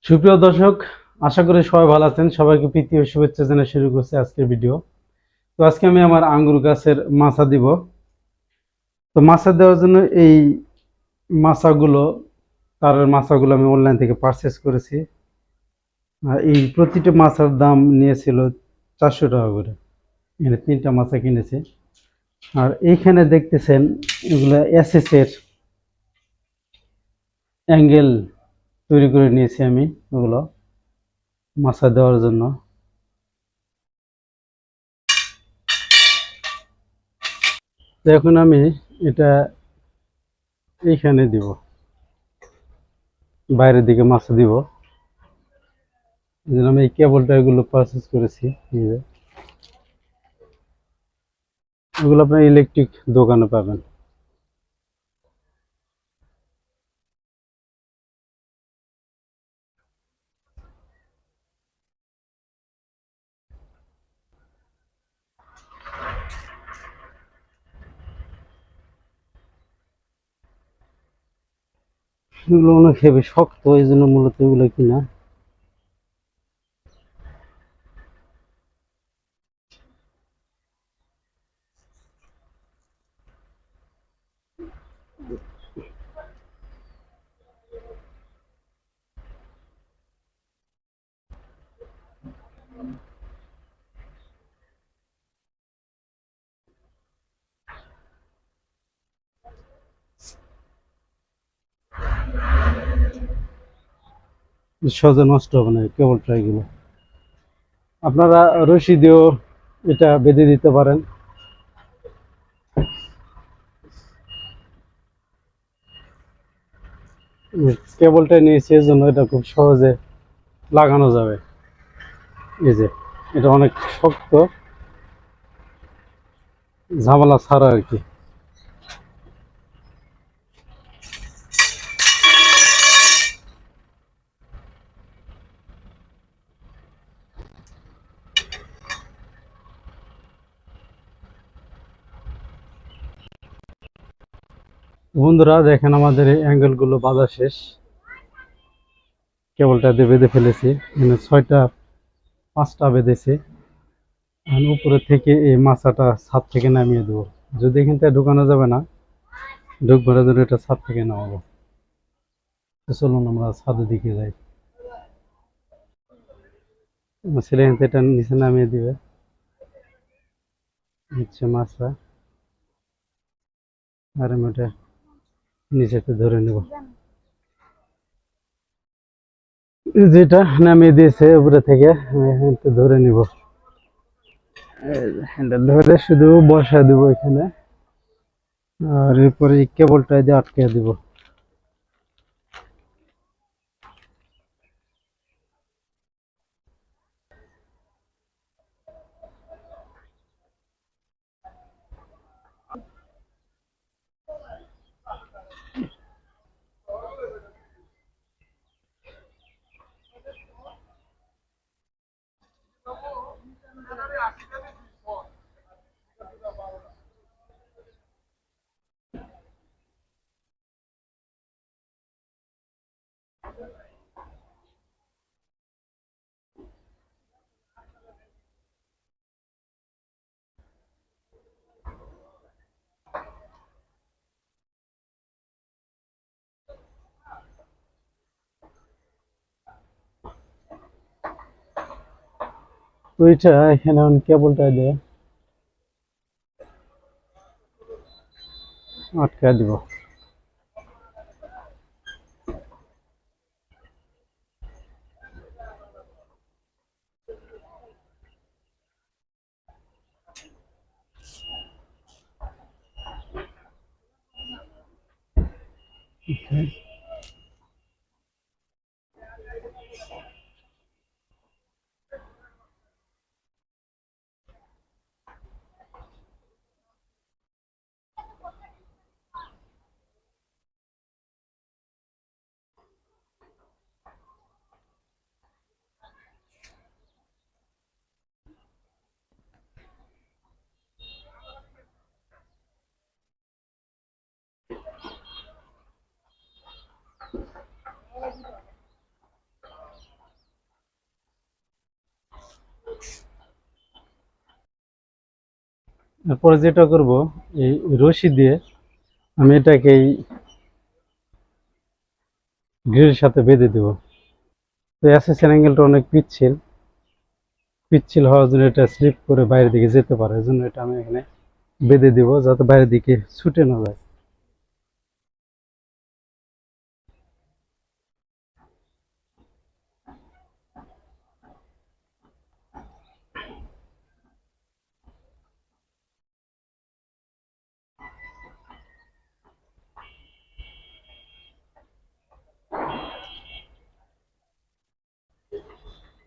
সুপ্রিয় দর্শক, আশা করি সবাই ভালো আছেন। সবাইকে প্রীতি ও শুভেচ্ছা জানিয়ে শুরু করছি আজকের ভিডিও। তো আজকে আমি আমার আঙ্গুর গাছের মাচা দিব। তো মাচা দেওয়ার জন্য এই মাচাগুলো তারের মাচাগুলো আমি অনলাইন থেকে পারচেস করেছি। আর এই প্রতিটি মাচার দাম নিয়েছিল 400 টাকা করে। এখানে 3টা মাচা কিনেছি। আর এইখানে দেখতেছেন এগুলো এসএস এর অ্যাঙ্গেল তৈরি করে নিয়েছি আমি ওগুলো মাচা দেওয়ার জন্য। তো এখন আমি এটা এইখানে দিব, বাইরের দিকে মাছ দিব। এই জন্য আমি এই কেবলটা এগুলো পারচেস করেছি। এগুলো আপনার ইলেকট্রিক দোকানে পাবেন। এগুলো অনেক হেভি শক্ত, এই জন্য মূলত এগুলো কিনা। সহজে নষ্ট হবে না কেবলটা। এগুলো আপনারা রশি দিয়েও এটা বেঁধে দিতে পারেন। কেবলটা নিয়েছি এর জন্য এটা খুব সহজে লাগানো যাবে। এই যে এটা অনেক শক্ত, ঝামেলা ছাড়া আর কি। বন্ধুরা দেখেন, আমাদের এই অ্যাঙ্গেল গুলো বাঁধা শেষ। কেবলটা দিয়ে বেঁধে ফেলেছি। এখানে 5টা বেঁধেছি। আর উপরে থেকে এই মাচাটা ছাদ থেকে নামিয়ে দেবো। যদি এখান থেকে ঢুকানো যাবে না, ঢুকবে না, যদি এটা ছাদ থেকে নামাবো। তো চলুন আমরা ছাদের দিকে যাই। আমার ছেলে এখান থেকে এটা নিচে নামিয়ে দিবে। হচ্ছে মাছটা, আর আমি ওটা নিচেতে ধরে নেব। যেটা নামিয়ে দিয়েছে উপরে থেকে আমি এখান থেকে ধরে নিব। হ্যান্ডেল ধরে শুধু বসা দিব এখানে, আর এরপরে এই কেবলটা দিয়ে আটকে দিব। তো এটা এখানে কেবলটা দিয়ে আটকে দিব। এরপরে যেটা করব, এই রশি দিয়ে আমি এটাকে এই গ্রিলের সাথে বেঁধে দেব। তো অ্যাসেসিয়ান অ্যাঙ্গেলটা অনেক পিচ্ছিল, পিচ্ছিল হওয়ার জন্য এটা স্লিপ করে বাইরের দিকে যেতে পারে, এই জন্য এটা আমি এখানে বেঁধে দিব যাতে বাইরের দিকে ছুটে না যায়।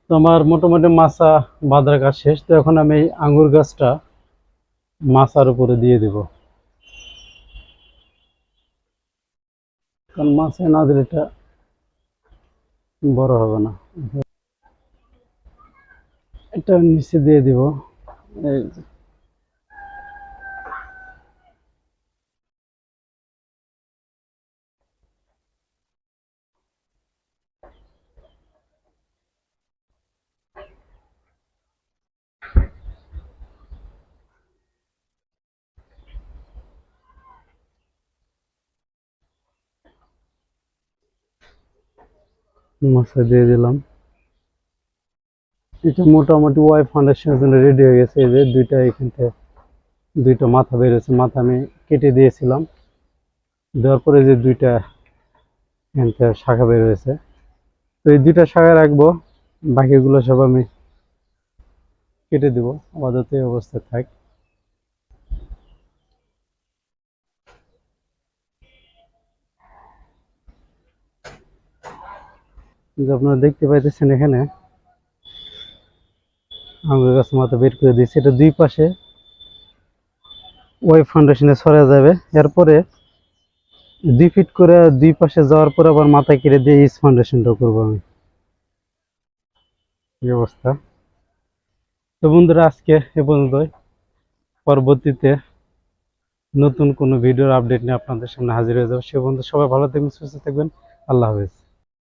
তো আমার মোটামুটি মাছা বাঁধার কাজ শেষ। তো এখন আমি এই আঙ্গুর গাছটা মাচার উপরে দিয়ে দিব, কারণ মাচায় না দিলে এটা বড় হবে না। এটা নিচে দিয়ে দিব। এই যে, মাচায় দিয়ে দিলাম। এটা মোটামুটি ওয়াই ফাউন্ডেশনের জন্য রেডি হয়ে গেছে। এই যে দুইটা এখান থেকে দুইটা মাথা বেরোচ্ছে, মাথা আমি কেটে দিয়েছিলাম, দেওয়ার পরে যে দুইটা এখান থেকে শাখা বের হয়েছে। তো এই দুইটা শাখা রাখবো, বাকিগুলো সব আমি কেটে দিব, আপাতত এই অবস্থায় থাক। যে আপনারা দেখতে পাইতেছেন এখানে আঙ্গুর গাছ মাথা বের করে দিয়েছি, এটা দুই পাশে ওই ফাউন্ডেশনে সরা যাবে। এরপরে 2 ফিট করে দুই পাশে যাওয়ার পরে আবার মাথা কেটে দিয়ে ইস ফাউন্ডেশনটা করবো আমি, এই অবস্থা। তো বন্ধুরা আজকে এ পর্যন্তই। পরবর্তীতে নতুন কোনো ভিডিওর আপডেট নিয়ে আপনাদের সামনে হাজির হয়ে যাবো। সে পর্যন্ত সবাই ভালো থাকবেন, সুস্থ থাকবেন। আল্লাহ হাফেজ।